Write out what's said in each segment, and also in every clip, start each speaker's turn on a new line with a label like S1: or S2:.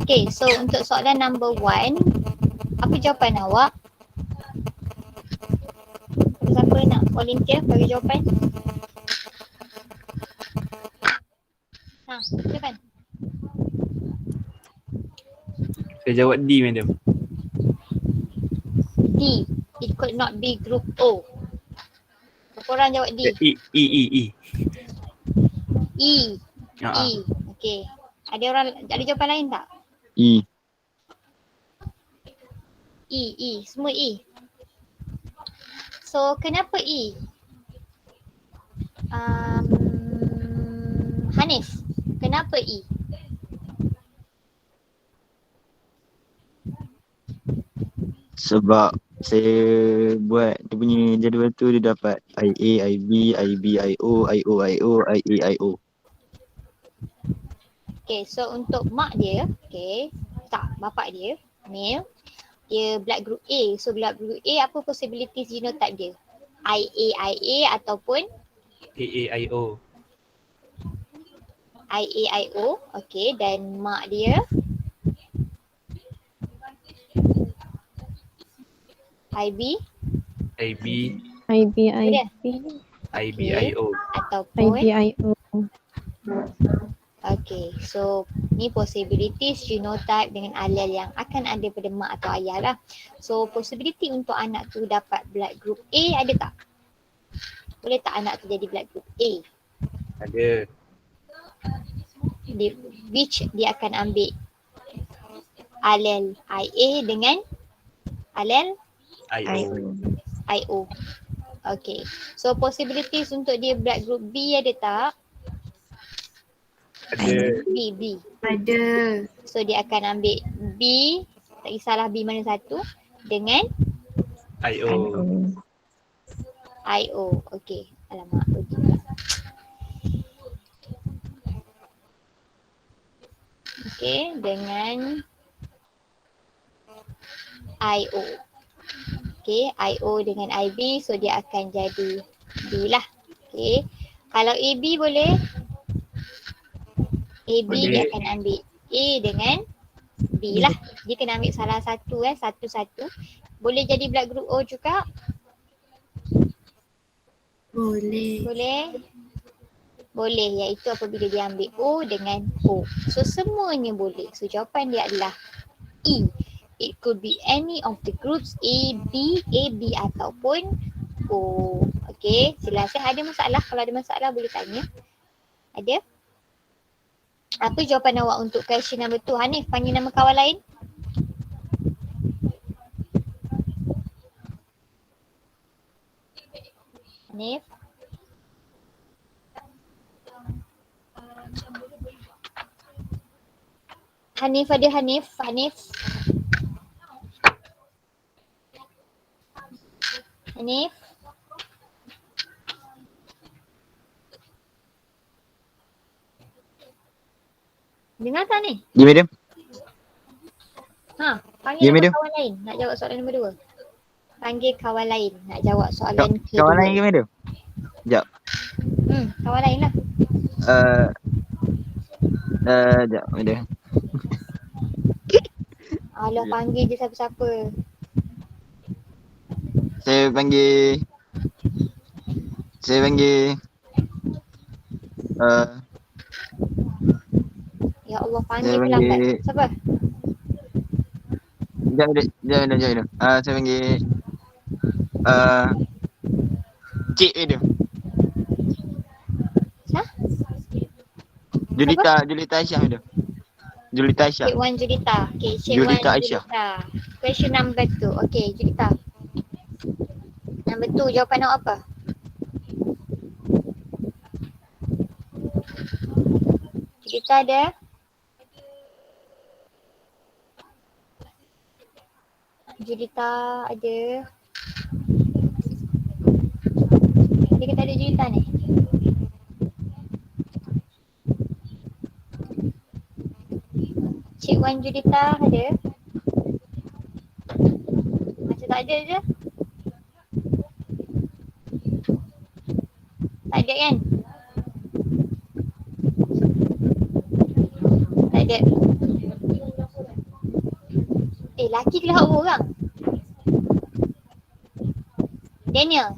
S1: Okay, so untuk soalan number 1, apa jawapan awak? Siapa nak volunteer bagi jawapan? Silakan.
S2: Saya jawab D, madam.
S1: D. It could not be group O. Berapa orang jawab D?
S2: E.
S1: E. Okay. Ada jawapan lain tak?
S3: E.
S1: Semua E. So, kenapa E? Hanif, kenapa E?
S3: Sebab saya buat dia punya jadual tu, dia dapat IA, IB, IB, IO, IO, IO, IA, IO.
S1: Okay, so untuk mak dia, bapak dia, male, dia blood group A. So blood group A, apa possibilities genotype dia? IA ataupun
S2: AAIO.
S1: IAIO, okay, dan mak dia IB
S2: IBIO.
S1: ataupun
S4: IBIO.
S1: okay, so ni possibilities genotype dengan alel yang akan ada pada mak atau ayah lah. So possibility untuk anak tu dapat blood group A ada tak? Boleh tak anak tu jadi blood group A?
S2: Ada.
S1: Which dia akan ambil alel IA dengan alel IO. Okay, so possibilities untuk dia blood group B ada tak?
S2: Ada.
S1: B.
S4: Ada.
S1: So dia akan ambil B, tak kisahlah B mana satu, dengan IO. Okay, alamak. Okay, dengan IO. Okay, IO dengan IB, so dia akan jadi B lah. Okay, kalau AB boleh? AB dia akan ambil A dengan B lah. Dia kena ambil salah satu satu-satu. Boleh jadi blood group O juga? Boleh, iaitu apabila dia ambil O dengan O. So semuanya boleh. So jawapan dia adalah E. It could be any of the groups A, B ataupun O. Okay, silakan. Ada masalah? Kalau ada masalah boleh tanya. Ada? Apa jawapan awak untuk question number 2? Hanif, panggil nama kawan lain. Hanif. Hanif. Dengar tak ni?
S3: Ya, madam.
S1: Panggil
S3: Ya,
S1: nama
S3: madam.
S1: kawan lain nak jawab soalan nombor 2. Panggil kawan lain nak jawab soalan kedua.
S3: Kawan lain ke, madam? Sekejap.
S1: Kawan lain lah.
S3: Sekejap, madam.
S1: Alah, panggil je siapa-siapa.
S3: Saya panggil
S1: Ya Allah, panggil pula lambat. Siapa?
S3: Sekejap. Saya panggil Cik madam. Julita Aisyah madam. Julita Aisyah.
S1: Cik Wan Julita. Okay, Cik
S3: Julita
S1: Wan
S3: Aisyah.
S1: Julita. Question number 2. Okay, Julita. Number 2, jawapan awak apa? Julita ada? Julita ada? Ada ke tak ada Julita ni? Cik Wan Julita ada? Macam tak ada je. Tak ada kan? Tak ada. laki ke hak orang? Daniel,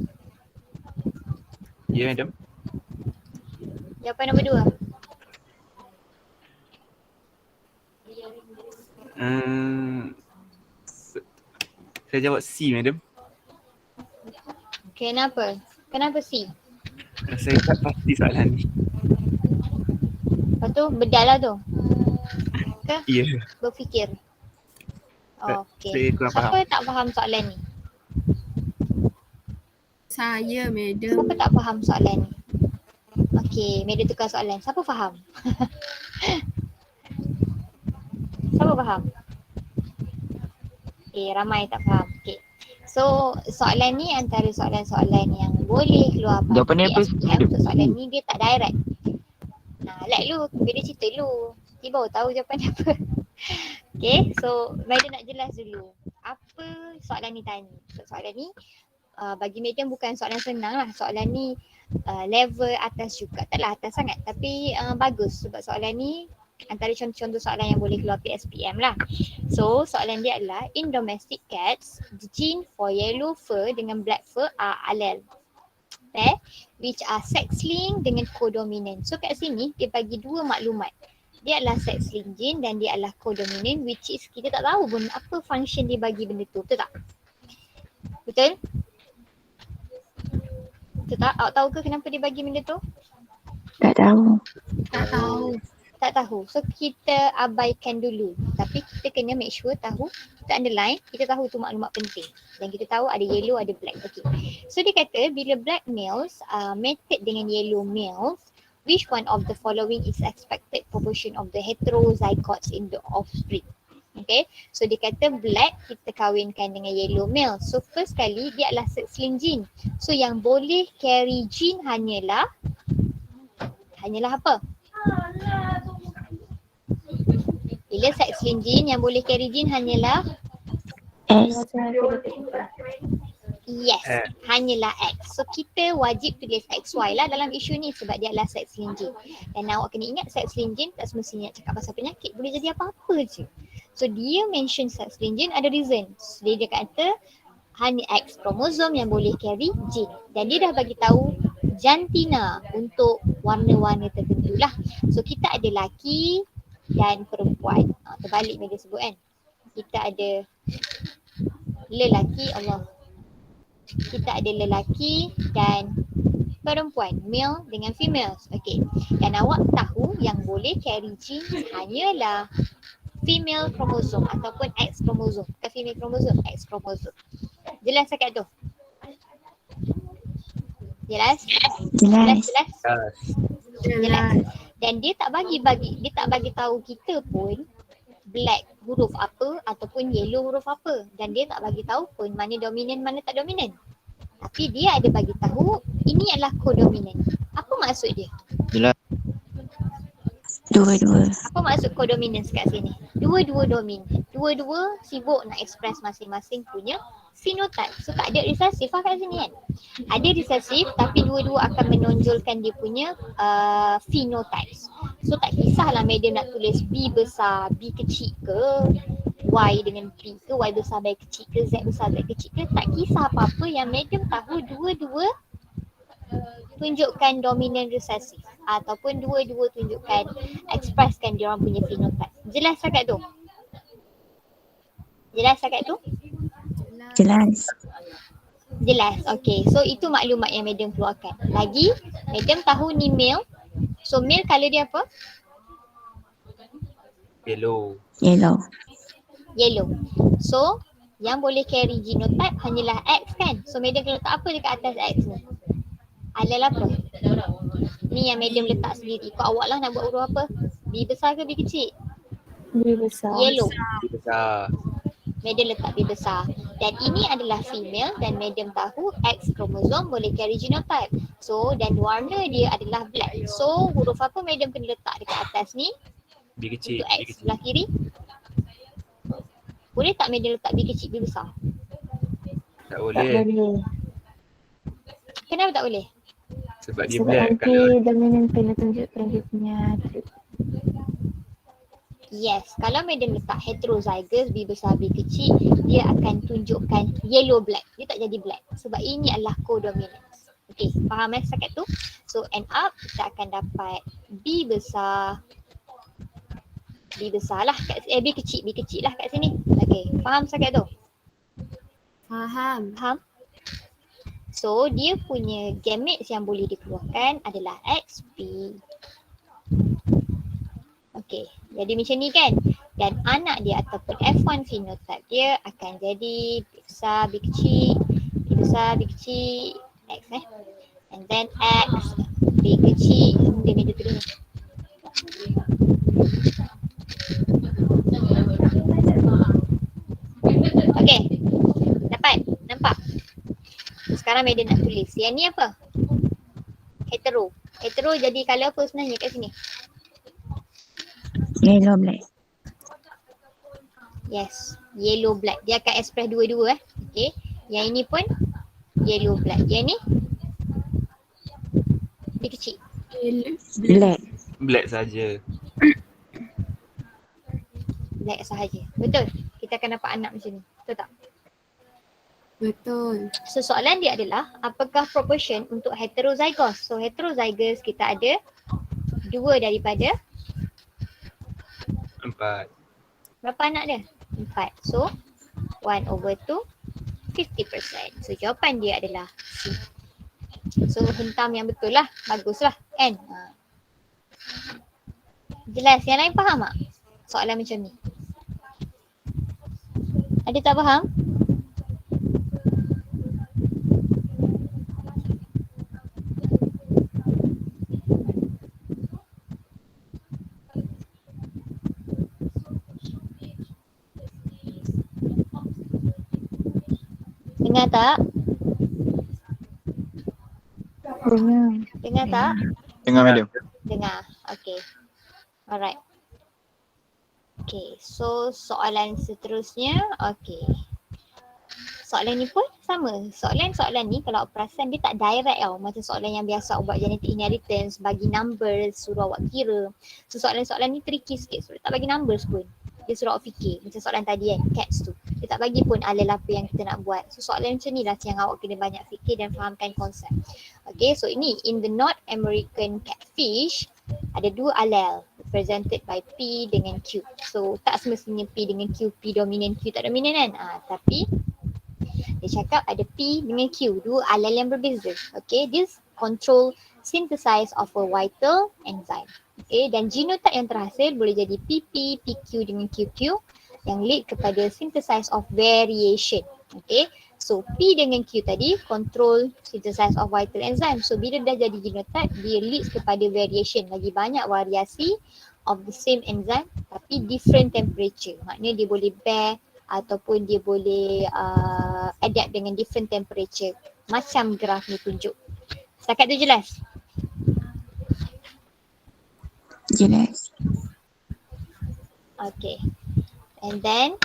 S2: Ya, madam.
S1: jawapan nombor 2.
S2: Saya jawab C, madam.
S1: Kenapa? Kenapa C?
S2: Saya tak pasti soalan ni.
S1: Lepas tu bedal lah tu. Ke?
S2: Ya.
S1: Berfikir. Okey.
S2: Saya kurang
S1: Siapa
S2: faham.
S1: tak faham soalan ni?
S4: Saya, madam.
S1: Siapa tak faham soalan ni? Okey, Madam tukar soalan. Siapa faham? Siapa faham? Ramai tak faham. Okey. So, soalan ni antara soalan-soalan yang boleh keluar
S3: Jawapan dia apa?
S1: PSPM. Untuk soalan ni dia tak direct. Like lu, bila cerita lu. Tiba baru tahu jawapan dia apa. Okay, so Madam nak jelas dulu. Apa soalan ni tanya? So, soalan ni bagi Madam bukan soalan senang lah. Soalan ni level atas juga. Taklah atas sangat tapi bagus sebab soalan ni antara contoh-contoh soalan yang boleh keluar PSPM lah. So soalan dia adalah in domestic cats, the gene for yellow fur dengan black fur are allele pair which are sex linked dengan codominant. So kat sini dia bagi dua maklumat. Dia adalah sex linked gene dan dia adalah codominant, which is kita tak tahu pun apa function dia bagi benda tu. Betul tak? Betul? Betul tak? Awak tahu ke kenapa dia bagi benda tu?
S5: Tak tahu.
S4: Tak tahu.
S1: Tak tahu. So kita abaikan dulu. Tapi kita kena make sure tahu, kita underline, kita tahu tu maklumat penting. Dan kita tahu ada yellow, ada black. Okay. So dia kata bila black males mated dengan yellow males, which one of the following is expected proportion of the heterozygotes in the offspring? Okay. So dia kata black kita kahwinkan dengan yellow male. So first kali dia adalah sex-linked gene. So yang boleh carry gene hanyalah apa? Bila sex-linked gene yang boleh carry gene hanyalah
S5: S.
S1: yes, hanyalah X. So kita wajib tulis XY lah dalam isu ni sebab dia adalah sex-linked gene. Dan awak kena ingat sex-linked gene tak semestinya nak cakap pasal penyakit, boleh jadi apa-apa je. So dia mention sex-linked gene ada reason. So, dia kata hanya X kromosom yang boleh carry gene. Dan dia dah bagi tahu jantina untuk warna-warna tertentu lah. So kita ada lelaki dan perempuan. Terbalik dia sebut kan. Kita ada lelaki, kita ada lelaki dan perempuan, male dengan female. Okay. Dan awak tahu yang boleh carry gene hanyalah female kromosom ataupun X kromosom. Bukan female kromosom, X kromosom. Jelas cakap tu? Jelas?
S5: Jelas.
S1: Jelas. Dan dia tak bagi tahu kita pun black huruf apa ataupun yellow huruf apa, dan dia tak bagi tahu pun mana dominan mana tak dominan. Tapi dia ada bagi tahu ini adalah codominant. Apa maksud dia?
S3: Jelas.
S5: Dua-dua.
S1: Apa maksud codominance kat sini? Dua-dua dominan. Dua-dua sibuk nak express masing-masing punya phenotype. So tak ada resesif lah kat sini kan. Ada resesif tapi dua-dua akan menonjolkan dia punya phenotypes. So tak kisahlah madam nak tulis B besar, B kecil ke, Y dengan P ke, Y besar, Y kecil ke, Z besar, Z kecil ke. Tak kisah apa-apa yang madam tahu dua-dua tunjukkan dominan resesif ataupun dua-dua tunjukkan expresskan dia orang punya phenotype. Jelas sangat tu? Jelas sangat tu?
S5: Jelas.
S1: Jelas. Okay. So itu maklumat yang madam keluarkan. Lagi, madam tahu ni male. So male colour dia apa?
S2: Yellow.
S5: Yellow.
S1: Yellow. So yang boleh carry genotype hanyalah X kan? So madam kena letak apa dekat atas X ni? Alel apa? Ni yang madam letak sendiri. Kau awak lah nak buat huruf apa? B besar ke B kecil?
S5: B besar.
S1: Yellow.
S2: Besar.
S1: Madam letak B besar. Dan ini adalah female dan madam tahu X kromosom boleh carry genotype. So dan warna dia adalah black. So huruf apa madam kena letak dekat atas ni?
S2: B kecil.
S1: Untuk
S2: B
S1: X
S2: kecil.
S1: sebelah kiri. Boleh tak madam letak B kecil, B besar?
S2: Tak
S5: Tak
S2: boleh.
S5: boleh.
S1: Kenapa tak boleh?
S2: Sebab dia
S5: Sebab
S2: black
S5: nanti
S2: colour.
S5: dominan kena tunjukkan dia punya trait.
S1: Yes, kalau Madam letak heterozygous B besar B kecil, dia akan tunjukkan yellow black. Dia tak jadi black sebab ini adalah codominance. Okay, faham setakat tu? So end up kita akan dapat B besar lah kat B kecil lah kat sini. Okay, faham setakat tu?
S4: Faham.
S1: Faham? So dia punya gametes yang boleh dikeluarkan adalah XP. Okay, jadi macam ni kan. Dan anak dia ataupun F1 phenotype dia akan jadi B besar, B kecil, B besar, B kecil, X And then X, B kecil, dia meja tu dulu. Okay, dapat? Nampak? Sekarang Medan nak tulis. Yang ni apa? Hetero. Hetero jadi colour apa sebenarnya kat sini?
S5: Yellow black.
S1: Yes, yellow black. Dia akan express dua-dua Okay. Yang ini pun yellow black. Yang ni B kecil.
S5: Black.
S2: Black saja.
S1: Black sahaja. Betul? Kita akan dapat anak macam ni. Betul tak?
S4: Betul.
S1: So soalan dia adalah apakah proportion untuk heterozygous? So heterozygous kita ada 2 daripada
S2: 4.
S1: berapa anak dia? 4. So 1/2 50%. So jawapan dia adalah C. So hentam yang betul lah. Baguslah kan? Jelas? Yang lain faham tak? Soalan macam ni. Ada tak faham? Dengar tak? Dengar tak?
S3: Dengar Madam.
S1: Dengar. Okay. Alright. Okay. So soalan seterusnya. Okay. Soalan ni pun sama. Soalan-soalan ni kalau awak perasan dia tak direct tau. Macam soalan yang biasa awak buat genetic inheritance, bagi numbers, suruh awak kira. So soalan-soalan ni tricky sikit. So dia tak bagi numbers pun. Dia suruh awak fikir. Macam soalan tadi kan, cats tu. Dia tak bagi pun alel apa yang kita nak buat. So soalan macam ni lah yang awak kena banyak fikir dan fahamkan konsep. Okay, so ini in the North American catfish ada 2 alel represented by P dengan Q. So tak semestinya P dengan Q, P dominan, Q tak dominan kan. Tapi dia cakap ada P dengan Q, 2 alel yang berbeza. Okay, this control synthesis of a vital enzyme. Okay, dan genotype yang terhasil boleh jadi PP, PQ dengan QQ yang lead kepada synthesis of variation. Okay, so P dengan Q tadi control synthesis of vital enzyme. So bila dah jadi genotype, dia leads kepada variation. Lagi banyak variasi of the same enzyme tapi different temperature. Maknanya dia boleh bear ataupun dia boleh adapt dengan different temperature. Macam graf ni tunjuk. Setakat tu jelas?
S5: Jelas.
S1: Okay. And then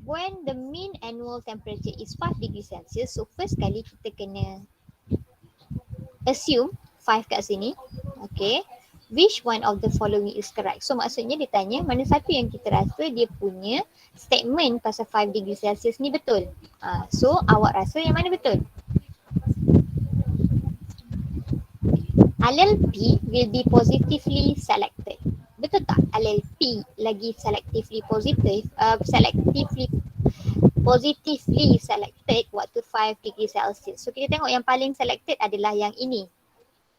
S1: when the mean annual temperature is 5 degrees Celsius, so first kali kita kena assume 5 kat sini. Okay. Which one of the following is correct? So maksudnya dia tanya mana satu yang kita rasa dia punya statement pasal 5 degrees Celsius ni betul. So awak rasa yang mana betul? Allele P will be positively selected. Betul tak? Allele P lagi selectively selected waktu 5 degrees Celsius. So kita tengok yang paling selected adalah yang ini.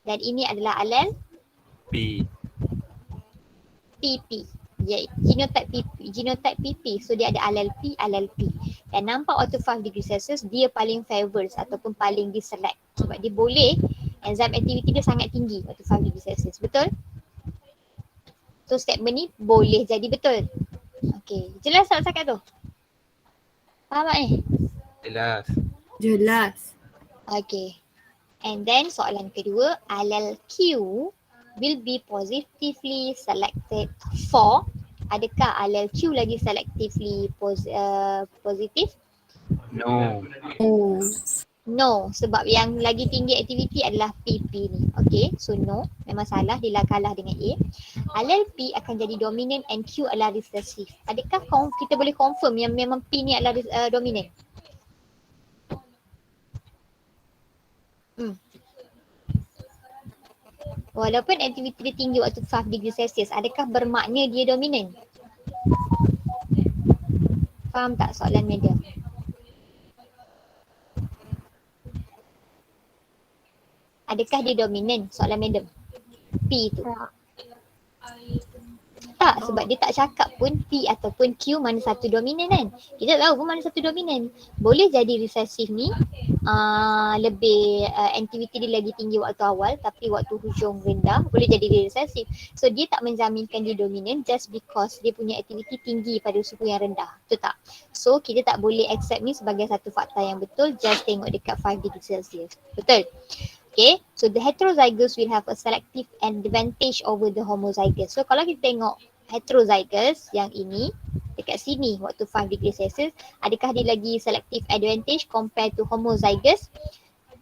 S1: Dan ini adalah allele
S2: P.
S1: PP. Genotype PP. So dia ada allele P, allele P. Dan nampak waktu 5 degrees Celsius dia paling favors ataupun paling diselect. Sebab dia boleh, enzyme activity dia sangat tinggi waktu 5 degrees Celsius. Betul? So statement ni boleh jadi betul. Okay. Jelas tak cakap tu? Faham tak ni?
S2: Jelas.
S4: Jelas.
S1: Okay. And then soalan kedua, allele Q will be positively selected for. Adakah allele Q lagi selectively positif?
S2: No.
S4: Oh.
S1: No, sebab yang lagi tinggi aktiviti adalah PP ni. Okay, so no, memang salah, dia kalah dengan A. Alel P akan jadi dominant and Q adalah recessive. Adakah kita boleh confirm yang memang P ni adalah dominant? Walaupun aktiviti dia tinggi waktu 5 degree Celsius, adakah bermakna dia dominant? Faham tak soalan media? Adakah dia dominant soalan madam? P tu. Tak, sebab dia tak cakap pun P ataupun Q mana satu dominan kan. Kita tahu pun mana satu dominan. Boleh jadi recessive ni lebih aktiviti dia lagi tinggi waktu awal tapi waktu hujung rendah boleh jadi dia recessive. So dia tak menjaminkan dia dominan just because dia punya aktiviti tinggi pada suhu yang rendah. Betul tak? So kita tak boleh accept ni sebagai satu fakta yang betul just tengok dekat 5 degree Celsius. Betul? Okay, so the heterozygous will have a selective advantage over the homozygous. So kalau kita tengok heterozygous yang ini dekat sini waktu 5 degree Celsius, adakah dia lagi selective advantage compared to homozygous?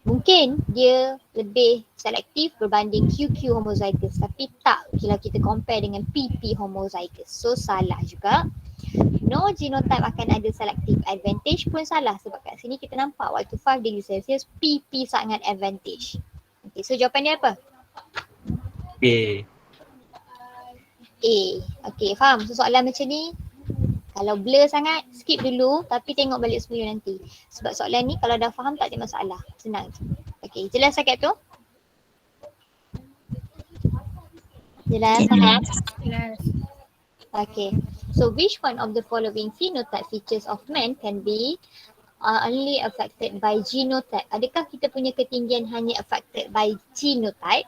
S1: Mungkin dia lebih selektif berbanding QQ homozygous, tapi tak kalau kita compare dengan PP homozygous. So salah juga. No genotype akan ada selective advantage pun salah sebab kat sini kita nampak waktu 5 degree Celsius PP sangat advantage. Okay, so jawapan dia apa?
S2: A.
S1: A. Okay, faham? So soalan macam ni kalau blur sangat skip dulu tapi tengok balik semua nanti. Sebab soalan ni kalau dah faham tak ada masalah. Senang je. Okay, jelas sangat tu? Jelas sangat?
S4: Jelas.
S1: Okay. So which one of the following phenotype features of men can be only affected by genotype? Adakah kita punya ketinggian hanya affected by genotype?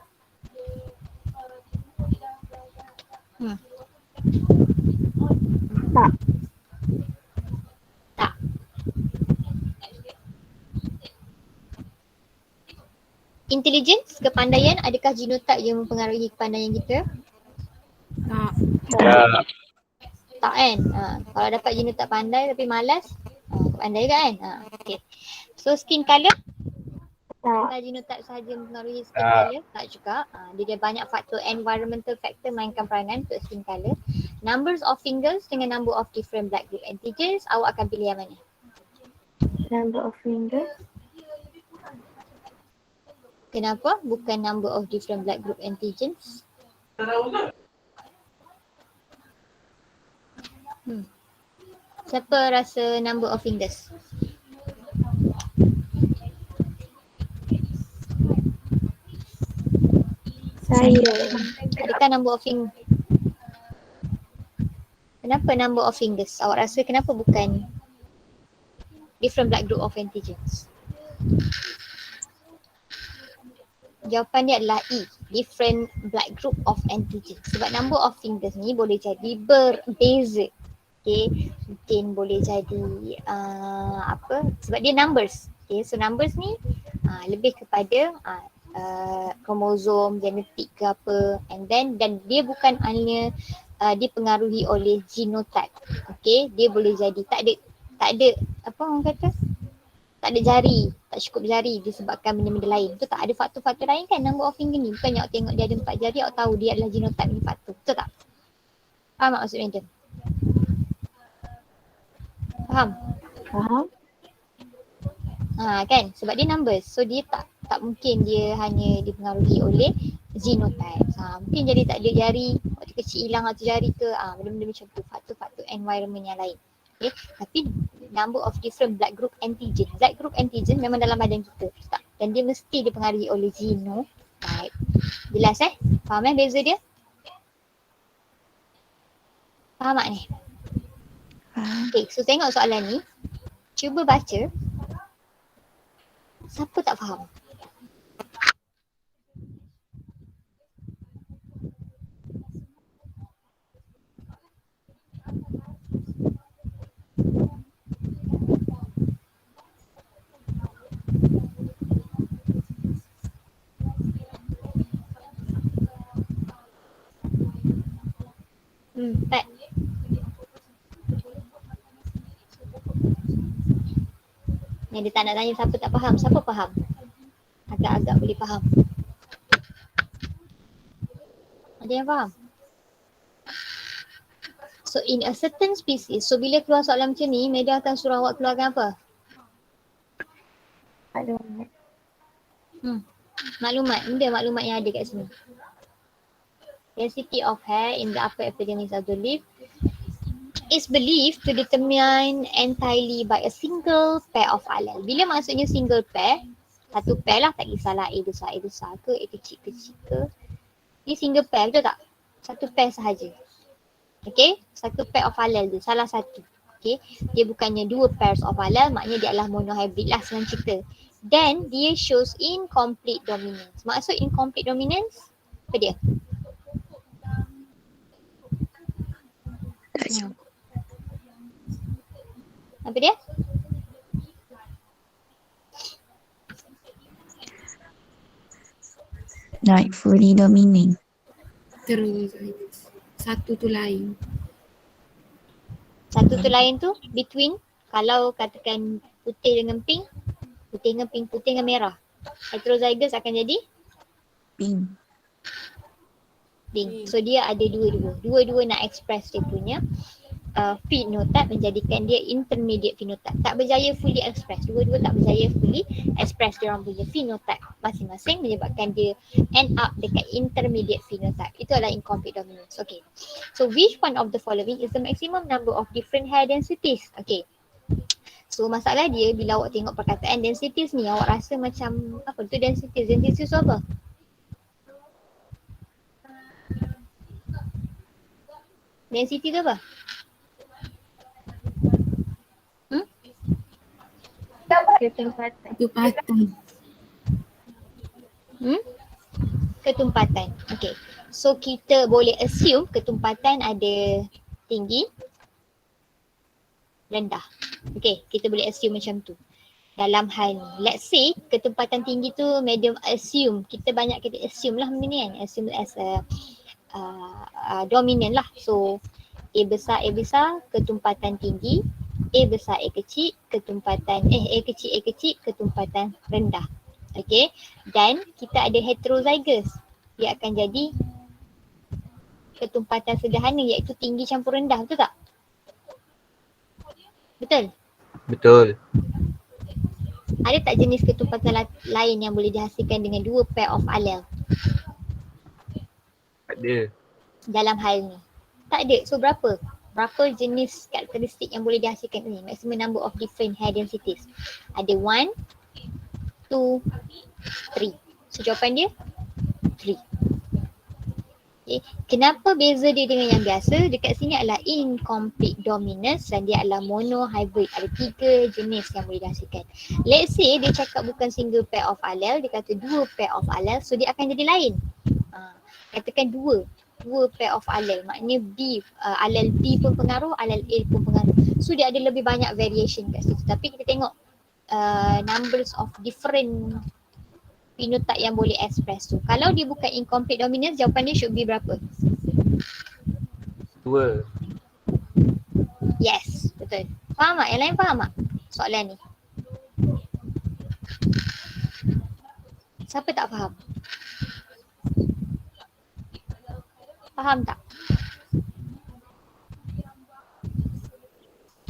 S5: Tak.
S1: Tak. Intelligence, kepandaian, adakah genotype yang mempengaruhi kepandaian kita?
S4: Tak.
S2: Tak.
S1: Tak kan? Kalau dapat genotype pandai tapi malas, pandai juga kan? Okay. So skin colour?
S5: Tak.
S1: Kalau genotype sahaja mempengaruhi skin
S2: Tak.
S1: colour? Tak juga. Dia ada banyak faktor environmental factor mainkan peranan untuk skin colour. Numbers of fingers dengan number of different blood group antigens, awak akan pilih yang mana?
S5: Number of fingers.
S1: Kenapa? Bukan number of different blood group antigens. Siapa rasa number of fingers?
S5: Saya.
S1: Adakah number of fingers? Kenapa number of fingers? Awak rasa kenapa bukan different blood group of antigens? Jawapan dia adalah E, different blood group of antigens. Sebab number of fingers ni boleh jadi berbeza. Okay, mungkin boleh jadi sebab dia numbers. Okay, so numbers ni lebih kepada kromosom, genetik ke apa, and dan dia bukan hanya dipengaruhi oleh genotype. Okay, dia boleh jadi tak ada apa orang kata, tak ada jari, tak cukup jari disebabkan benda-benda lain. Betul tak? Ada faktor-faktor lain kan number of finger ni. Bukannya awak tengok dia ada 4 jari, awak tahu dia adalah genotype ni faktor. Betul tak? Faham tak maksudnya dia? Faham?
S5: Faham?
S1: Kan? Sebab dia numbers. So dia tak mungkin dia hanya dipengaruhi oleh genotype. Mungkin jadi tak ada jari, waktu kecil hilang satu jari ke, benda-benda macam tu. Faktor-faktor environment yang lain. Okay. Tapi number of different blood group antigen. Blood group antigen memang dalam badan kita. Tak? Dan dia mesti dipengaruhi oleh genotype. Jelas Faham beza dia? Faham tak ni?
S5: Faham.
S1: Okay, so tengok soalan ni. Cuba baca. Siapa tak faham? Pat. Yang dia tak nak tanya siapa tak faham. Siapa faham? Agak-agak boleh faham. Ada yang faham? So in a certain species, so bila keluar soalan macam ni, Media akan suruh awak keluarkan apa?
S5: Maklumat.
S1: Maklumat. Benda maklumat yang ada kat sini. Density of hair in the upper epidermis of the leaf is believed to determine entirely by a single pair of allele. Bila maksudnya single pair, satu pair lah, tak kisahlah A besar ke, A kecil ke. Ini single pair, betul tak? Satu pair sahaja. Okay, satu pair of allele tu, salah satu. Okay, dia bukannya dua pairs of allele, maknanya dia adalah monohybrid lah senang cerita. Then dia shows incomplete dominance. Maksud incomplete dominance, apa dia? Apa dia?
S6: Not fully dominant.
S4: Terus satu tu lain.
S1: Satu tu lain tu between, kalau katakan putih dengan pink, putih dengan merah. Heterozygous akan jadi
S6: Pink.
S1: pink. So dia ada dua-dua. Dua-dua nak express dia punya phenotype, menjadikan dia intermediate phenotype. Tak berjaya fully express. Dua-dua tak berjaya fully express dia orang punya phenotype masing-masing, menyebabkan dia end up dekat intermediate phenotype. Itu adalah incomplete dominance. Okay. So which one of the following is the maximum number of different hair densities? Okay. So masalah dia bila awak tengok perkataan densities ni, awak rasa macam apa tu densities? Densities tu apa? Density tu apa?
S5: Ketempatan.
S4: Ketupatan.
S1: Ketumpatan. Okay. So kita boleh assume ketumpatan ada tinggi, rendah. Okay, kita boleh assume macam tu. Dalam hal ni, let's say ketumpatan tinggi tu medium assume. Kita banyak kita assume lah benda ni kan. Assume as a dominant lah. So A besar, ketumpatan tinggi. A besar, A kecil, ketumpatan A kecil, ketumpatan rendah. Okay. Dan kita ada heterozygous. Dia akan jadi ketumpatan sederhana, iaitu tinggi campur rendah. Betul tak? Betul?
S2: Betul.
S1: Ada tak jenis ketumpatan lain yang boleh dihasilkan dengan dua pair of allele
S2: Ada.
S1: dalam hal ni? Tak ada. So berapa? Berapa jenis karakteristik yang boleh dihasilkan ni? Maximum number of different hair densities. Ada 1, 2, 3. So jawapan dia 3. Okay. Kenapa beza dia dengan yang biasa? Dekat sini adalah incomplete dominance dan dia adalah monohybrid. Ada 3 jenis yang boleh dihasilkan. Let's say dia cakap bukan single pair of allele, dia kata 2 pair of allele, so dia akan jadi lain. Katakan 2 pair of allele, maknanya B, allele B pun pengaruh, allele A pun pengaruh. So dia ada lebih banyak variation kat situ. Tapi kita tengok numbers of different phenotype yang boleh express tu. Kalau dia bukan incomplete dominance, jawapan dia should be berapa?
S2: 2.
S1: Yes, betul. Faham tak? Yang lain faham tak soalan ni? Siapa tak faham? Faham tak?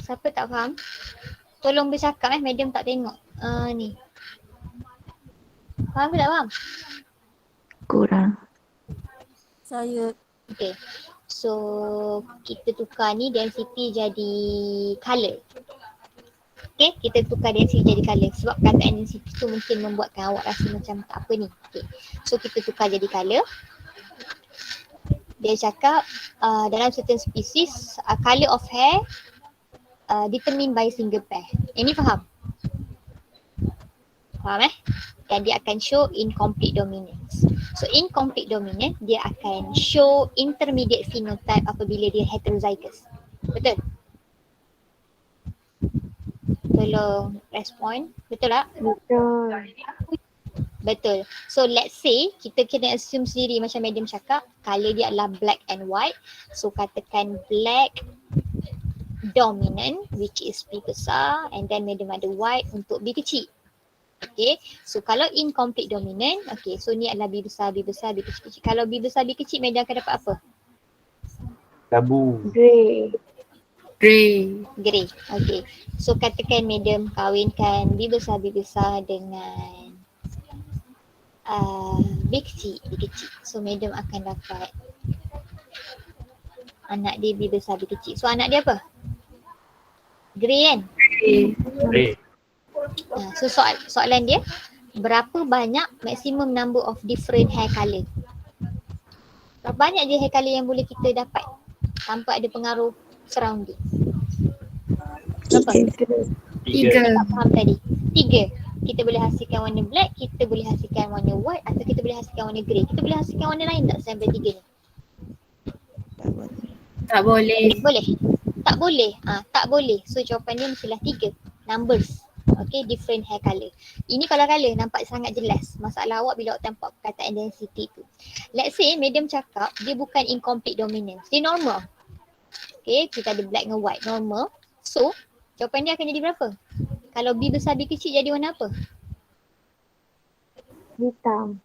S1: Siapa tak faham? Tolong bercakap madam tak tengok. Ni. Faham ke tak faham?
S6: Kurang.
S4: Saya
S1: Okay. So kita tukar ni density jadi colour. Okay, kita tukar density jadi colour. Sebab perkataan density tu mungkin membuatkan awak rasa macam tak apa ni. Okay. So kita tukar jadi colour. Dia cakap dalam certain species, colour of hair determined by single pair. Ini faham? Faham Dan dia akan show incomplete dominance. So incomplete dominant, dia akan show intermediate phenotype apabila dia heterozygous. Betul? Tolong respond. Betul tak?
S5: Betul.
S1: Betul. So let's say kita kena assume sendiri macam madam cakap, colour dia adalah black and white. So katakan black dominant which is B besar, and then madam ada white untuk B kecil. Okay, so kalau incomplete dominant, okay, so ni adalah B besar, B besar, B kecil. Kalau B besar, B kecil, madam akan dapat apa?
S2: Labu.
S5: Grey.
S4: Grey.
S1: Grey. Okay, so katakan madam kahwinkan B besar dengan B kecil. So madam akan dapat anak dia B besar, B kecil. So anak dia apa? Grey kan?
S2: Grey.
S1: So soalan dia, berapa banyak maximum number of different hair colour? Berapa banyak je hair colour yang boleh kita dapat tanpa ada pengaruh surrounding? Berapa?
S4: 3.
S1: Tak faham tadi. 3. Kita boleh hasilkan warna black, kita boleh hasilkan warna white, atau kita boleh hasilkan warna grey. Kita boleh hasilkan warna lain tak sampai 3 ni?
S4: Tak boleh.
S1: Boleh? Tak boleh. Tak boleh. So jawapan dia mestilah 3 numbers. Okay, different hair colour. Ini kalau colour nampak sangat jelas. Masalah awak bila awak nampak perkataan density tu. Let's say madam cakap dia bukan incomplete dominance. Dia normal. Okay, kita ada black dengan white, normal. So, jawapan dia akan jadi berapa? Kalau B besar, B kecil jadi warna apa?
S5: Hitam.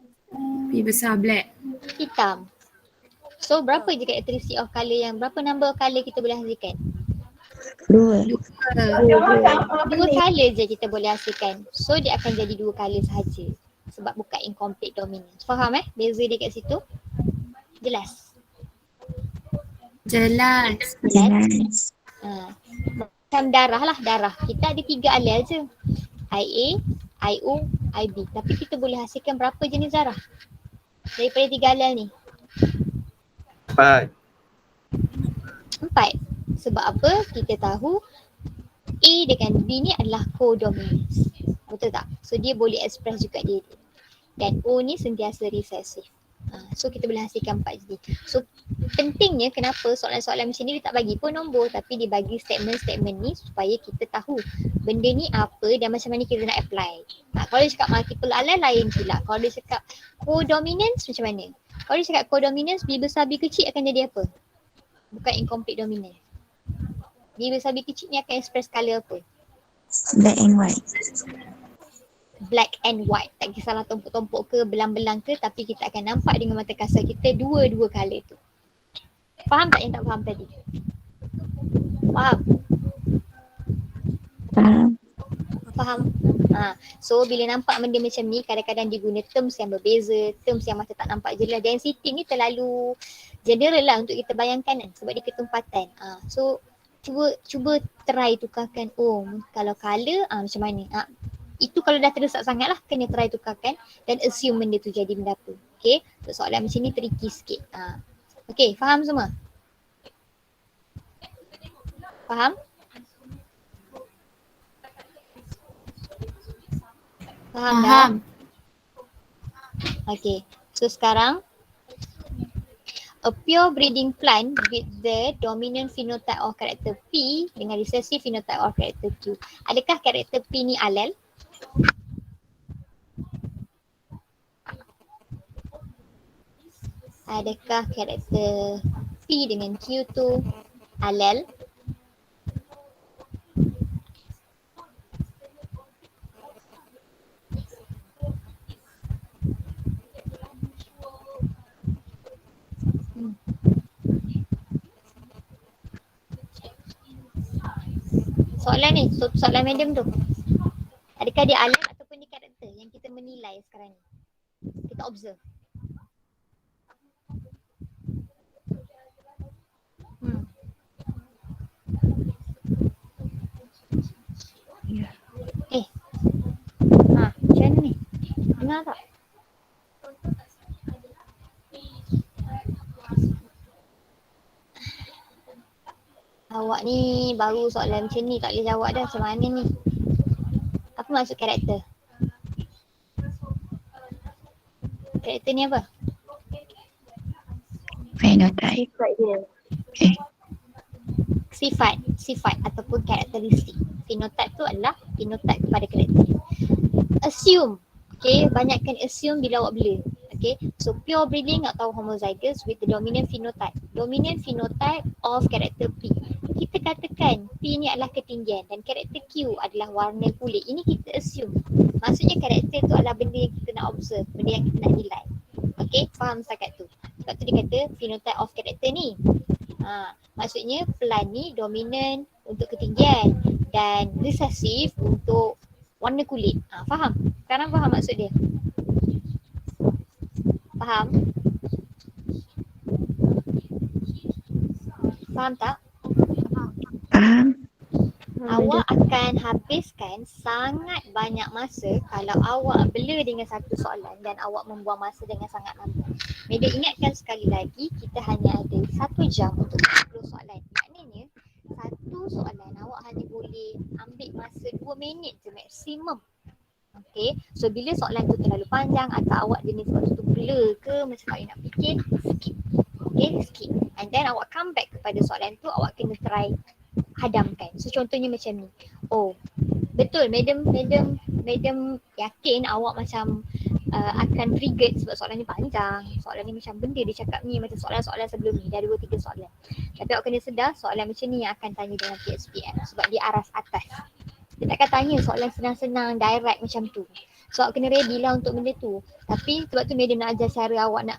S4: B besar black.
S1: Hitam. So, berapa je karakteristik of colour yang, berapa number of colour kita boleh hasilkan?
S6: 2.
S1: 2 colour je kita boleh hasilkan. So, dia akan jadi 2 colour sahaja. Sebab bukan incomplete dominance. Faham beza dia kat situ? Jelas?
S4: Jelas.
S6: Jelas.
S1: Macam darah lah, darah. Kita ada 3 alel je. IA, IO, IB. Tapi kita boleh hasilkan berapa jenis darah? Daripada 3 alel ni?
S2: 4.
S1: 4. Sebab apa? Kita tahu A dengan B ni adalah co-dominance. Betul tak? So dia boleh express juga dia. Dan O ni sentiasa recessive. So kita boleh hasilkan 4 jadi. So pentingnya kenapa soalan-soalan macam ni dia tak bagi pun nombor, tapi dia bagi statement-statement ni supaya kita tahu benda ni apa dan macam mana kita nak apply. Kalau dia cakap multiple alel lain pula. Kalau dia cakap co-dominance macam mana? Kalau dia cakap co-dominance, B besar B kecil akan jadi apa? Bukan incomplete dominance. B besar B kecil ni akan express colour apa?
S6: Black and white.
S1: Black and white. Tak kisahlah tumpuk-tumpuk ke, belang-belang ke, tapi kita akan nampak dengan mata kasar kita dua-dua colour tu. Faham tak yang tak faham tadi? Faham?
S6: Faham.
S1: Faham? So bila nampak benda macam ni, kadang-kadang diguna terms yang berbeza, terms yang macam tak nampak jelas. Density ni terlalu general lah untuk kita bayangkan kan, sebab dia ketumpatan. So cuba try tukarkan, oh kalau colour macam mana. Itu kalau dah terdesak sangat lah, kena try tukarkan dan assume benda tu jadi benda apa. Okay, so, soalan macam ni tricky sikit. Okay, faham semua? Faham? Faham dah?
S4: Faham.
S1: Okay, so sekarang a pure breeding plant with the dominant phenotype of character P dengan recessive phenotype of character Q. Adakah karakter P ni alel? Adakah karakter P dengan Q tu alel? Soalan ni, soalan madam tu. Adakah dia alel ataupun dia karakter yang kita menilai sekarang ni? Kita observe. Macam mana ni? Dengar tak? Awak ni baru soalan macam ni tak boleh jawab dah, macam mana ni? Apa maksud karakter? Karakter ni apa?
S6: Phenotype.
S5: Sifat dia.
S6: Okay.
S1: Sifat ataupun karakteristik. Phenotype tu adalah phenotype kepada karakter. Assume. Okay, banyakkan assume bila awak bela. Okay, so pure breeding atau homozygous with the dominant phenotype. Dominant phenotype of character P. Kita katakan P ni adalah ketinggian dan karakter Q adalah warna kulit. Ini kita assume. Maksudnya karakter tu adalah benda yang kita nak observe, benda yang kita nak nilai. Okay, faham setakat tu. Sebab tu dia kata phenotype of character ni. Maksudnya plant ni dominant untuk ketinggian dan recessive untuk warna kulit. Faham? Sekarang faham maksud dia? Faham? Faham tak?
S6: Faham?
S1: Awak akan habiskan sangat banyak masa kalau awak blur dengan satu soalan dan awak membuang masa dengan sangat lama. Media ingatkan sekali lagi, kita hanya ada 1 jam untuk 10 soalan. Maknanya, satu soalan awak hanya boleh ambil masa 2 minit je maksimum. Okay, so bila soalan tu terlalu panjang atau awak jenis waktu tu blur ke, macam tak nak fikir, skip. Okay, skip. And then awak come back kepada soalan tu, awak kena try hadamkan. So contohnya macam ni. Oh, betul madam yakin awak macam akan triggered sebab soalan ni panjang. Soalan ni macam benda dia cakap ni macam soalan-soalan sebelum ni, dah 2-3 soalan. Tapi awak kena sedar soalan macam ni yang akan tanya dalam PSPM sebab dia aras atas. Dia takkan tanya soalan senang-senang direct macam tu. So awak kena ready lah untuk benda tu. Tapi sebab tu madam nak ajar cara awak nak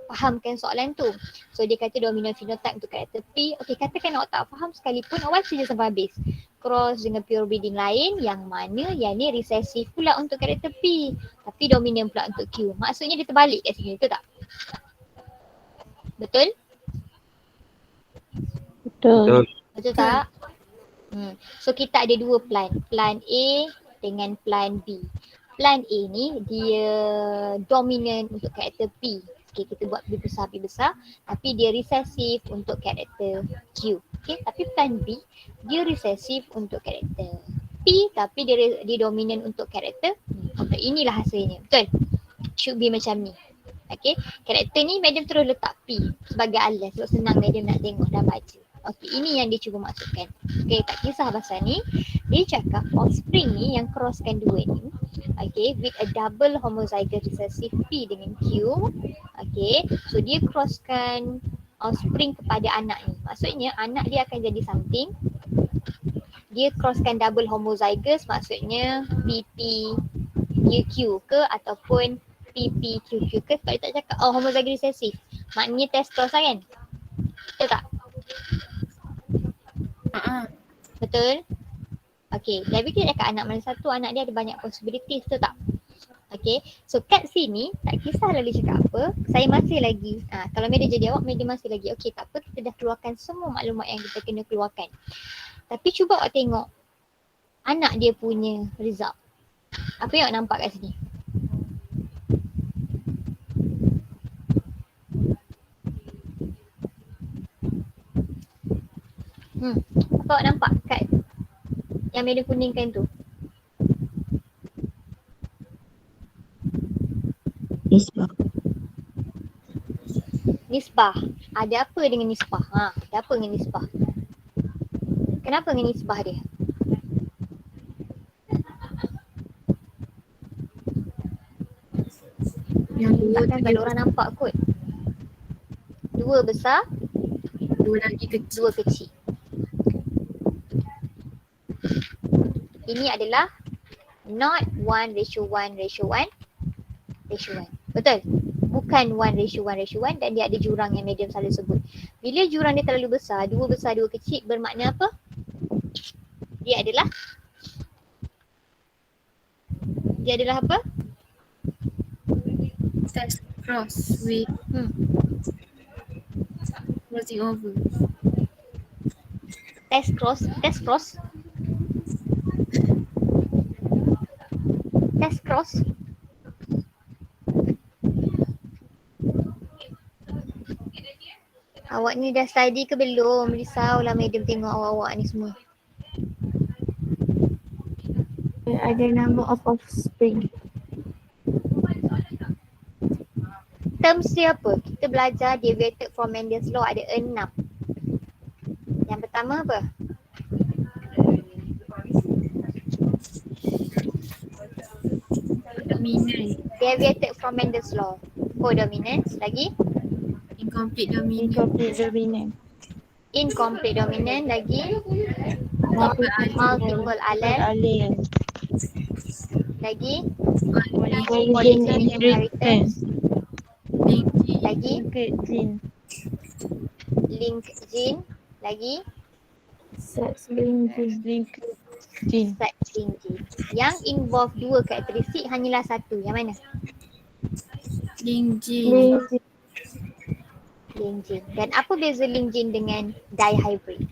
S1: fahamkan soalan tu. So dia kata dominant phenotype untuk karakter P. Okay, katakan awak tak faham sekalipun, awak baca je sampai habis. Cross dengan pure breeding lain yang mana yang ni recessive pula untuk karakter P. Tapi dominant pula untuk Q. Maksudnya dia terbalik kat sini, betul tak? Betul?
S5: Betul.
S1: Betul tak? So kita ada 2 plant. Plant A dengan plant B. Plant A ni dia dominant untuk karakter P. Okay, kita buat lebih besar. Tapi dia recessive untuk karakter Q. Okay, tapi plant B dia recessive untuk karakter P tapi dia dominant untuk karakter. Okay, inilah hasilnya. Betul? Should be macam ni. Okay, karakter ni madam terus letak P sebagai alas sebab senang madam nak tengok dan baca. Okay, ini yang dia cuba maksudkan. Okay, tak kisah pasal ni. Dia cakap offspring ni yang crosskan 2 ni. Okay, with a double homozygous recessive P dengan Q. Okay, so dia crosskan offspring kepada anak ni. Maksudnya anak dia akan jadi something. Dia crosskan double homozygous maksudnya PPQQ ke ataupun PPQQ ke. Sebab dia tak cakap homozygous recessive. Maknanya test cross lah kan? Betul tak? Betul? Okay, jadi kita cakap anak mana satu, anak dia ada banyak possibilities, betul tak? Okay, so kat sini tak kisahlah dia cakap apa, saya masih lagi, kalau media jadi awak, media masih lagi, okay tak apa, kita dah keluarkan semua maklumat yang kita kena keluarkan. Tapi cuba awak tengok anak dia punya result. Apa yang awak nampak kat sini? Apa awak nampak kat yang media kuningkan tu?
S6: Nisbah.
S1: Nisbah. Ada apa dengan nisbah? Ada apa dengan nisbah? Kenapa dengan nisbah dia?
S4: Yang dua
S1: Takkan kalau orang nampak kot. 2 besar,
S4: 2 lagi kecil.
S1: 2 kecil. Ini adalah not 1:1:1:1. Betul? Bukan 1:1:1 dan dia ada jurang yang medium selalu sebut. Bila jurang dia terlalu besar, 2 besar, 2 kecil bermakna apa? Dia adalah apa?
S4: Test cross with crossing over.
S1: Test cross. Awak ni dah study ke belum? Risaulah madam tengok awak-awak ni semua.
S5: Ada number of offspring.
S1: Terms dia apa? Kita belajar deviated from Mendel's law ada 6. Yang pertama apa?
S4: Dominant.
S1: Deviated from Mendel's law. Codominance. Lagi.
S4: Incomplete dominant.
S5: Incomplete dominant.
S1: Incomplete dominant. Lagi. Multiple allele.
S5: Allele.
S1: Lagi.
S5: Origin
S1: Polygenetic
S5: inheritance.
S1: inheritance.
S4: Link
S1: Lagi.
S5: Linked gene.
S1: Link gene. Lagi.
S5: Sex linked gene. Linked gene.
S1: Sex link gene. Yang involve dua karakteristik hanyalah satu. Yang mana?
S4: link gene.
S5: Linked gene.
S1: Link gene. Dan apa beza link gene dengan dihybrid?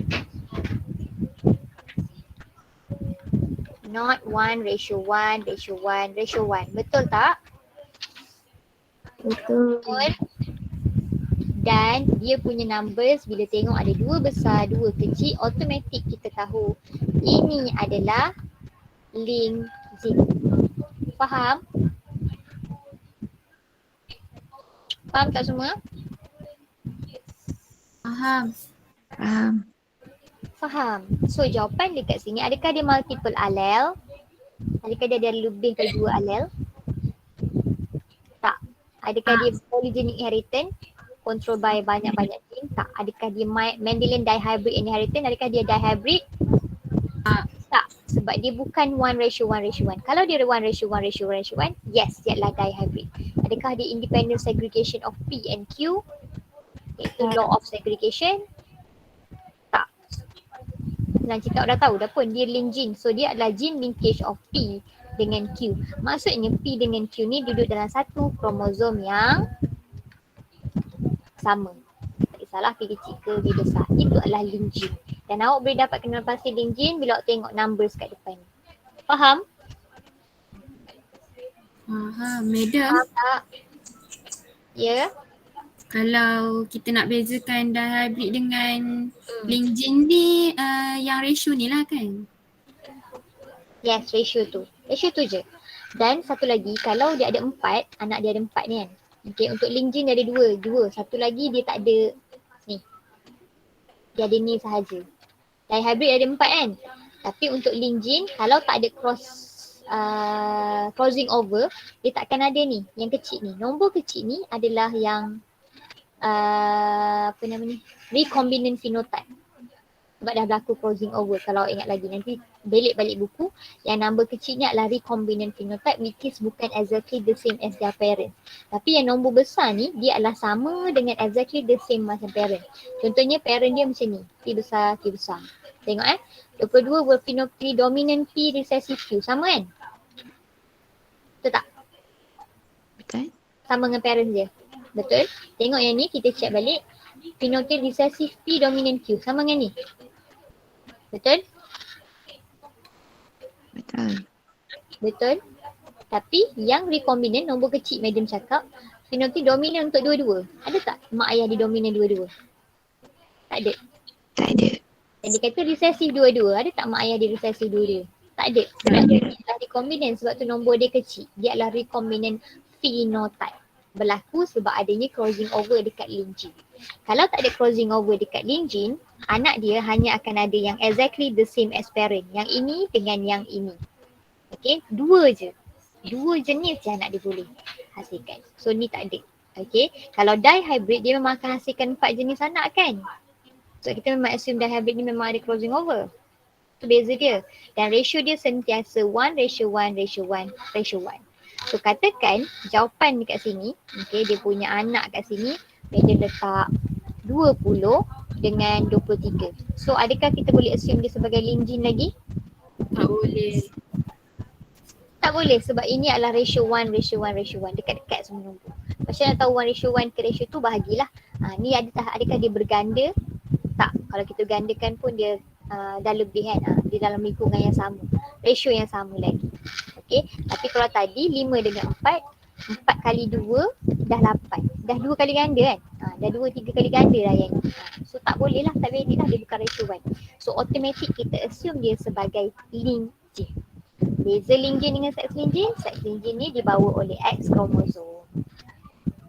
S1: Not 1:1, ratio 1, ratio 1. Betul tak?
S5: Betul.
S1: Betul. Dan dia punya numbers bila tengok ada dua besar, dua kecil, automatik kita tahu ini adalah link gene. Faham? Faham tak semua?
S4: Faham.
S6: Faham.
S1: Faham. So jawapan dekat sini, adakah dia multiple allele? Adakah dia ada lebih dari dua allele? Tak. Adakah dia polygenic inheritance? Control by banyak-banyak gene? Tak. Adakah dia Mendelian dihybrid inheritance? Adakah dia dihybrid? Tak. Sebab dia bukan 1:1:1. Kalau dia 1:1:1, yes, dia adalah dihybrid. Adakah dia independent segregation of P and Q? Iaitu law of segregation? Tak. Senang cakap dah tahu dah pun, dia link gene. So dia adalah gene linkage of P dengan Q. Maksudnya P dengan Q ni duduk dalam satu kromosom yang sama. Tak kisahlah P kecil ke B besar. Itu adalah link gene. Dan awak boleh dapat kenal pasti link gene bila awak tengok numbers kat depan. Faham?
S4: Faham. Madam,
S1: Faham tak? Ya?
S4: kalau kita nak bezakan dihybrid dengan link gene ni, yang ratio ni lah kan?
S1: Yes, ratio tu. Ratio tu je. Dan satu lagi, kalau dia ada 4, anak dia ada 4 ni kan. Okay, untuk link gene dia ada dua. Satu lagi dia tak ada ni. Dia ada ni sahaja. Dihybrid ada 4 kan. Tapi untuk link gene, kalau tak ada crossing over, dia takkan ada ni. Yang kecil ni. Nombor kecil ni adalah yang recombinant phenotype. Sebab dah berlaku crossing over kalau ingat lagi. Nanti belik balik buku, yang nombor kecil ni adalah recombinant phenotype which is bukan exactly the same as their parent. Tapi yang nombor besar ni, dia adalah sama dengan exactly the same macam parent. Contohnya parent dia macam ni, P besar, Q besar. Tengok 22 berphenotype dominant P recessive Q. Sama kan? Betul tak?
S6: Betul?
S1: Sama dengan parent dia. Betul? Tengok yang ni, kita check balik. Phenotype recessive P dominant Q. Sama dengan ni. Betul?
S6: Betul.
S1: Betul? Tapi yang recombinant, nombor kecil madam cakap, phenotype dominant untuk dua-dua. Ada tak mak ayah dia dominan dua-dua? Tak ada.
S6: Tak ada.
S1: Dan dia kata recessive dua-dua. Ada tak mak ayah dia recessive dua-dua? Tak ada. Sebab dia adalah recombinant, sebab tu nombor dia kecil. Dia adalah recombinant phenotype. Berlaku sebab adanya crossing over dekat link gene. Kalau tak ada crossing over dekat link gene, anak dia hanya akan ada yang exactly the same as parent. Yang ini dengan yang ini. Okay, dua je. Dua jenis je anak dia boleh hasilkan. So ni tak ada. Okay, kalau dihybrid dia memang akan hasilkan 4 jenis anak kan. So kita memang assume dihybrid ni memang ada crossing over. Itu beza dia. Dan ratio dia sentiasa 1:1:1:1. So katakan jawapan dekat sini, okay, dia punya anak kat sini, dia letak 20 dengan 23. So adakah kita boleh assume dia sebagai link gene lagi?
S4: Tak boleh.
S1: Tak boleh sebab ini adalah ratio 1:1:1. Dekat-dekat semua nombor. Macam nak tahu 1:1 ke ratio 2 bahagilah. Ni adakah dia berganda? Tak. Kalau kita gandakan pun dia dah lebih kan. Dia dalam lingkungan yang sama. Ratio yang sama lagi. Okay. Tapi kalau tadi 5 dengan 4, 4 kali 2 dah 8. Dah 2 kali ganda kan. Dah 2-3 kali ganda lah yang ni. So tak boleh lah, tak valid lah, dia bukan ratio 1. So automatic kita assume dia sebagai link gene. Beza link gene dengan sex link gene ni dibawa oleh X kromosom.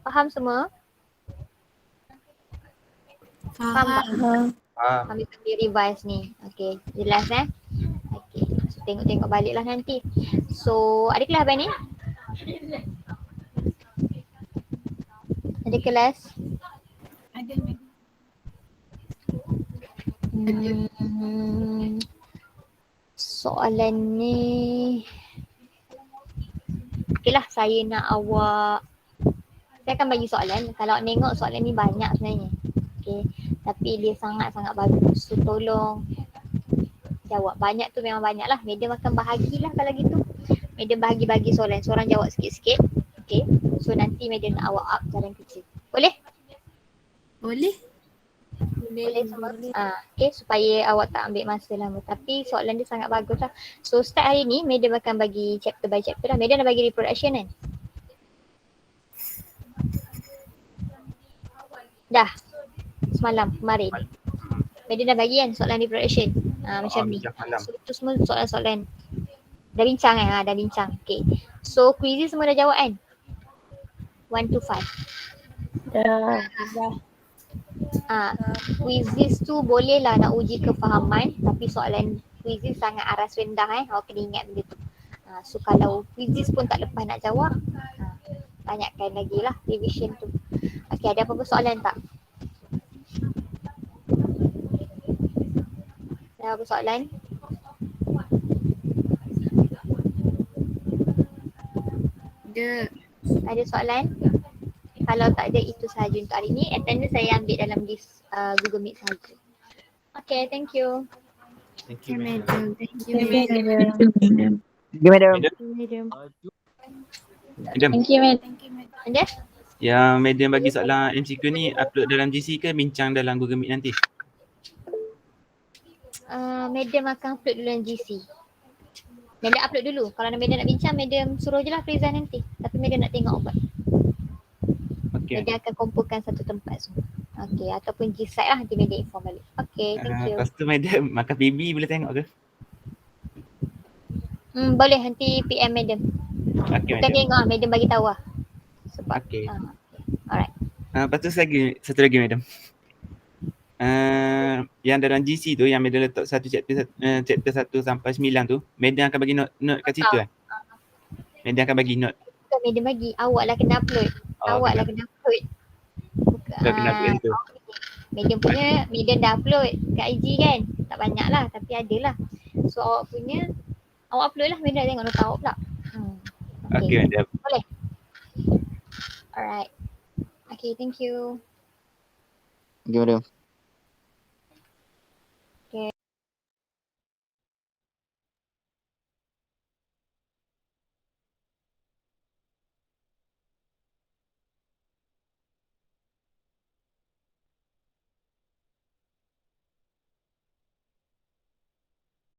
S1: Faham semua? Faham tak? Ambil revise ni. Okay, jelas Okay, so tengok-tengok balik lah nanti. So, ada kelas apa ni? Ada kelas?
S4: Ada.
S1: Soalan ni okeylah, saya nak saya akan bagi soalan. Kalau awak tengok soalan ni banyak sebenarnya. Okey, tapi dia sangat-sangat bagus. So tolong jawab. Banyak tu memang banyak lah. Madam akan bahagilah kalau gitu. Madam bahagi-bagi soalan. Seorang jawab sikit-sikit. Okey. So nanti madam nak awak up jalan kerja. Boleh?
S4: Boleh?
S1: Boleh semua. Okay, supaya awak tak ambil masa lama. Tapi soalan dia sangat bagus lah. So start hari ni, madam akan bagi chapter by chapter lah. Madam dah bagi reproduction kan? Dah. Semalam, kemarin. Madam dah bagi kan soalan reproduction. Macam ni.
S2: Bincang malam.
S1: So itu semua soalan-soalan. Dah bincang kan? Dah bincang. Okay. So quizzes semua dah jawab kan? 1 to 5.
S5: Dah.
S1: Quizzes tu boleh lah nak uji kefahaman, tapi soalan quizzes sangat aras rendah awak kena ingat benda tu. So kalau quizzes pun tak lepas nak jawab, banyakkan lagi lah revision tu. Okay, ada apa-apa soalan tak? Ada apa soalan? Ada soalan? Kalau tak ada, itu sahaja untuk hari ni. Attendance saya ambil dalam list Google Meet sahaja. Okay, thank you.
S2: Thank
S4: Okay,
S2: you,
S4: madam. Thank you,
S5: Thank you,
S4: madam.
S5: madam.
S3: Okay, madam.
S5: Madam.
S2: Madam,
S5: Thank you, madam.
S4: Thank you, madam.
S1: Ada?
S2: yang madam bagi soalan MCQ ni upload dalam GC ke bincang dalam Google Meet nanti?
S1: Madam akan upload dulu dalam GC. Madam upload dulu. Kalau madam nak bincang, madam suruh je lah present nanti. Tapi madam nak tengok apa.
S2: Okay.
S1: Madam akan kumpulkan satu tempat semua. Okay, ataupun G-site lah nanti madam inform balik. Okay, thank you.
S2: Lepas tu madam makan PB boleh tengok ke?
S1: Boleh nanti PM madam.
S2: Okay,
S1: Kita
S2: madam.
S1: tengok lah, madam bagi tahu lah. Sebab
S2: Okay.
S1: alright.
S2: Lepas tu satu lagi madam. Yang dalam GC tu yang madam letak satu chapter 1 sampai 9 tu, madam akan bagi note kat situ kan? Madam akan bagi note.
S1: Bukan madam bagi, awak lah kena upload. Awak lah kena upload. Bukan,
S2: Dah kena upload tu.
S1: Madam punya, madam dah upload kat IG kan. Tak banyak lah tapi ada lah. So awak punya, awak upload lah, madam nak tengok nota awak pula.
S2: Okay madam.
S1: Boleh? Alright. Okay, thank you.
S3: Okay, madam.